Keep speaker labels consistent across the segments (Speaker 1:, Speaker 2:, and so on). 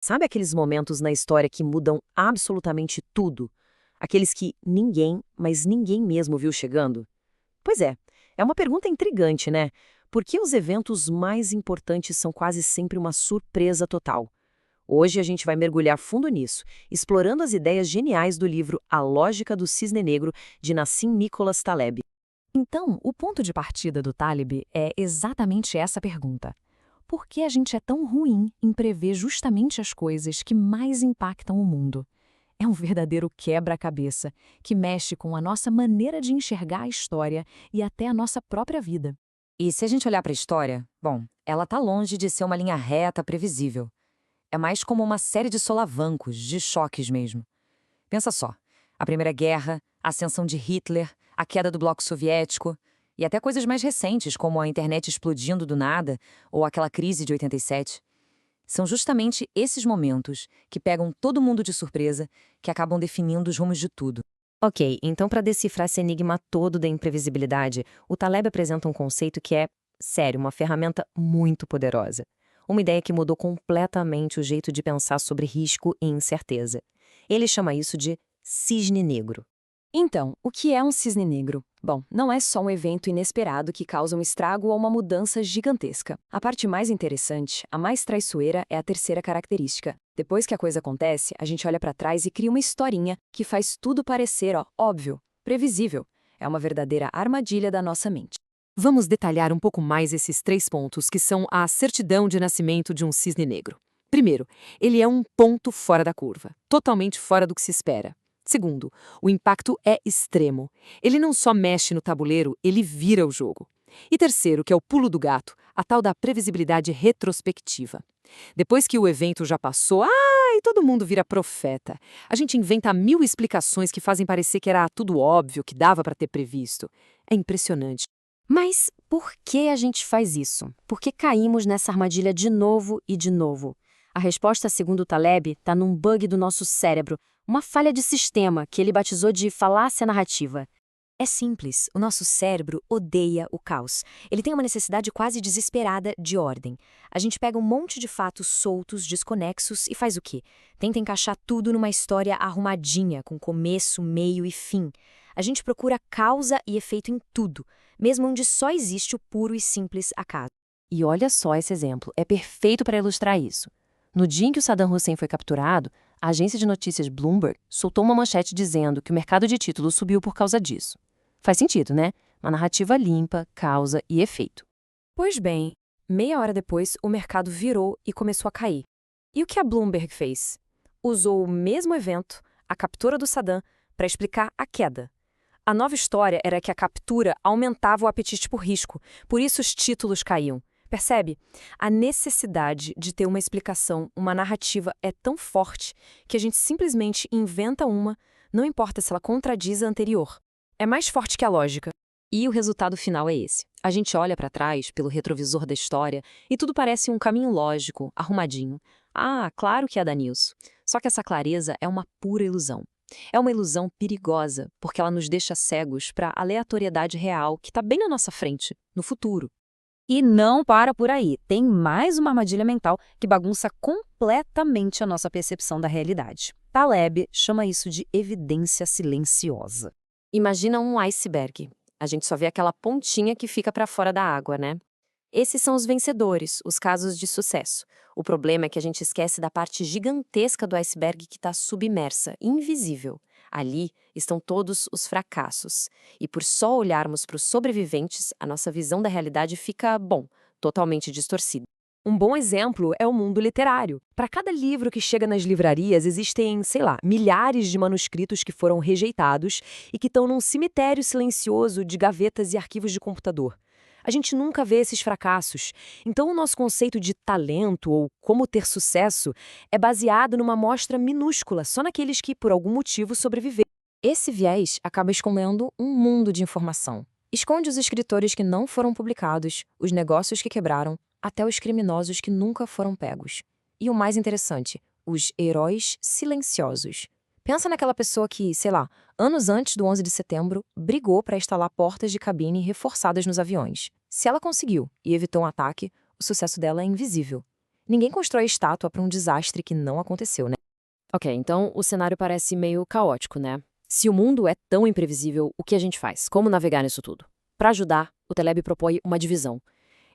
Speaker 1: Sabe aqueles momentos na história que mudam absolutamente tudo? Aqueles que ninguém, mas ninguém mesmo viu chegando? Pois é uma pergunta intrigante, né? Por que os eventos mais importantes são quase sempre uma surpresa total? Hoje a gente vai mergulhar fundo nisso, explorando as ideias geniais do livro A Lógica do Cisne Negro, de Nassim Nicholas Taleb.
Speaker 2: Então, o ponto de partida do Taleb é exatamente essa pergunta. Por que a gente é tão ruim em prever justamente as coisas que mais impactam o mundo? É um verdadeiro quebra-cabeça que mexe com a nossa maneira de enxergar a história e até a nossa própria vida.
Speaker 3: E se a gente olhar para a história, bom, ela está longe de ser uma linha reta previsível. É mais como uma série de solavancos, de choques mesmo. Pensa só, a Primeira Guerra, a ascensão de Hitler, a queda do Bloco Soviético e até coisas mais recentes, como a internet explodindo do nada ou aquela crise de 87. São justamente esses momentos que pegam todo mundo de surpresa que acabam definindo os rumos de tudo.
Speaker 1: Ok, então para decifrar esse enigma todo da imprevisibilidade, o Taleb apresenta um conceito que é, sério, uma ferramenta muito poderosa. Uma ideia que mudou completamente o jeito de pensar sobre risco e incerteza. Ele chama isso de cisne negro.
Speaker 2: Então, o que é um cisne negro? Bom, não é só um evento inesperado que causa um estrago ou uma mudança gigantesca. A parte mais interessante, a mais traiçoeira, é a terceira característica. Depois que a coisa acontece, a gente olha para trás e cria uma historinha que faz tudo parecer, óbvio, previsível. É uma verdadeira armadilha da nossa mente.
Speaker 4: Vamos detalhar um pouco mais esses 3 pontos que são a certidão de nascimento de um cisne negro. Primeiro, ele é um ponto fora da curva, totalmente fora do que se espera. Segundo, o impacto é extremo. Ele não só mexe no tabuleiro, ele vira o jogo. E terceiro, que é o pulo do gato, a tal da previsibilidade retrospectiva. Depois que o evento já passou, e todo mundo vira profeta. A gente inventa 1000 explicações que fazem parecer que era tudo óbvio, que dava para ter previsto. É impressionante.
Speaker 5: Mas por que a gente faz isso? Por que caímos nessa armadilha de novo e de novo? A resposta, segundo o Taleb, está num bug do nosso cérebro, uma falha de sistema que ele batizou de falácia narrativa. É simples, o nosso cérebro odeia o caos. Ele tem uma necessidade quase desesperada de ordem. A gente pega um monte de fatos soltos, desconexos e faz o quê? Tenta encaixar tudo numa história arrumadinha, com começo, meio e fim. A gente procura causa e efeito em tudo, mesmo onde só existe o puro e simples acaso.
Speaker 1: E olha só esse exemplo, é perfeito para ilustrar isso. No dia em que o Saddam Hussein foi capturado, a agência de notícias Bloomberg soltou uma manchete dizendo que o mercado de títulos subiu por causa disso. Faz sentido, né? Uma narrativa limpa, causa e efeito.
Speaker 2: Pois bem, meia hora depois, o mercado virou e começou a cair. E o que a Bloomberg fez? Usou o mesmo evento, a captura do Saddam, para explicar a queda. A nova história era que a captura aumentava o apetite por risco, por isso os títulos caíam. Percebe? A necessidade de ter uma explicação, uma narrativa é tão forte que a gente simplesmente inventa uma, não importa se ela contradiz a anterior. É mais forte que a lógica.
Speaker 1: E o resultado final é esse. A gente olha para trás, pelo retrovisor da história, e tudo parece um caminho lógico, arrumadinho. Ah, claro que ia dar nisso. Só que essa clareza é uma pura ilusão. É uma ilusão perigosa, porque ela nos deixa cegos para a aleatoriedade real que está bem na nossa frente, no futuro.
Speaker 5: E não para por aí. Tem mais uma armadilha mental que bagunça completamente a nossa percepção da realidade. Taleb chama isso de evidência silenciosa.
Speaker 1: Imagina um iceberg. A gente só vê aquela pontinha que fica para fora da água, né? Esses são os vencedores, os casos de sucesso. O problema é que a gente esquece da parte gigantesca do iceberg que está submersa, invisível. Ali estão todos os fracassos. E por só olharmos para os sobreviventes, a nossa visão da realidade fica, totalmente distorcida.
Speaker 2: Um bom exemplo é o mundo literário. Para cada livro que chega nas livrarias, existem, milhares de manuscritos que foram rejeitados e que estão num cemitério silencioso de gavetas e arquivos de computador. A gente nunca vê esses fracassos. Então, o nosso conceito de talento ou como ter sucesso é baseado numa amostra minúscula, só naqueles que, por algum motivo, sobreviveram.
Speaker 5: Esse viés acaba escondendo um mundo de informação. Esconde os escritores que não foram publicados, os negócios que quebraram, até os criminosos que nunca foram pegos. E o mais interessante, os heróis silenciosos. Pensa naquela pessoa que, anos antes do 11 de setembro, brigou para instalar portas de cabine reforçadas nos aviões. Se ela conseguiu e evitou um ataque, o sucesso dela é invisível.
Speaker 2: Ninguém constrói estátua para um desastre que não aconteceu, né?
Speaker 5: Ok, então o cenário parece meio caótico, né? Se o mundo é tão imprevisível, o que a gente faz? Como navegar nisso tudo? Para ajudar, o Taleb propõe uma divisão.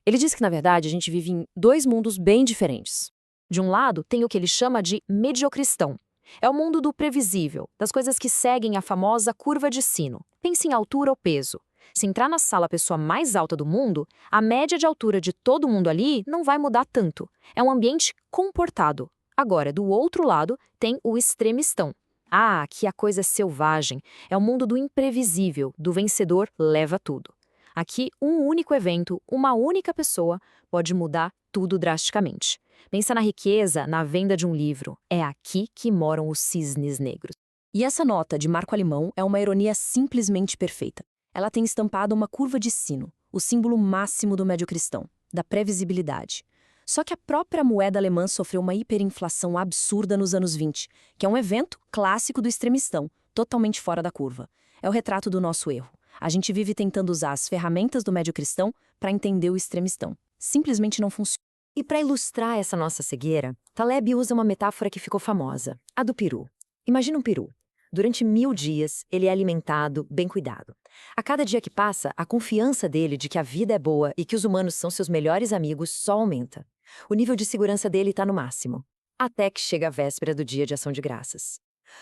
Speaker 5: Ele diz que, na verdade, a gente vive em dois mundos bem diferentes. De um lado, tem o que ele chama de mediocristão. É o mundo do previsível, das coisas que seguem a famosa curva de sino. Pense em altura ou peso. Se entrar na sala a pessoa mais alta do mundo, a média de altura de todo mundo ali não vai mudar tanto. É um ambiente comportado. Agora, do outro lado, tem o extremistão. Ah, aqui a coisa é selvagem. É o mundo do imprevisível, do vencedor leva tudo. Aqui, um único evento, uma única pessoa, pode mudar tudo drasticamente. Pensa na riqueza, na venda de um livro. É aqui que moram os cisnes negros.
Speaker 1: E essa nota de Marco Alemão é uma ironia simplesmente perfeita. Ela tem estampado uma curva de sino, o símbolo máximo do médio cristão, da previsibilidade. Só que a própria moeda alemã sofreu uma hiperinflação absurda nos anos 20, que é um evento clássico do extremistão, totalmente fora da curva. É o retrato do nosso erro. A gente vive tentando usar as ferramentas do médio cristão para entender o extremistão. Simplesmente não funciona.
Speaker 3: E para ilustrar essa nossa cegueira, Taleb usa uma metáfora que ficou famosa, a do peru. Imagina um peru. Durante 1000 dias, ele é alimentado, bem cuidado. A cada dia que passa, a confiança dele de que a vida é boa e que os humanos são seus melhores amigos só aumenta. O nível de segurança dele está no máximo. Até que chega a véspera do Dia de Ação de Graças.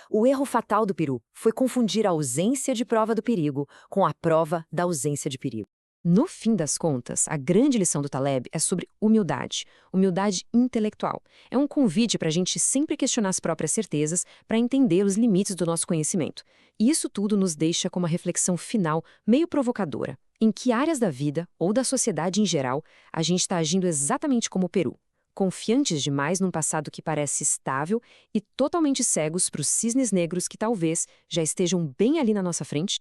Speaker 3: O erro fatal do peru foi confundir a ausência de prova do perigo com a prova da ausência de perigo.
Speaker 2: No fim das contas, a grande lição do Taleb é sobre humildade, humildade intelectual. É um convite para a gente sempre questionar as próprias certezas para entender os limites do nosso conhecimento. E isso tudo nos deixa com uma reflexão final meio provocadora. Em que áreas da vida, ou da sociedade em geral, a gente está agindo exatamente como o Peru? Confiantes demais num passado que parece estável e totalmente cegos para os cisnes negros que talvez já estejam bem ali na nossa frente?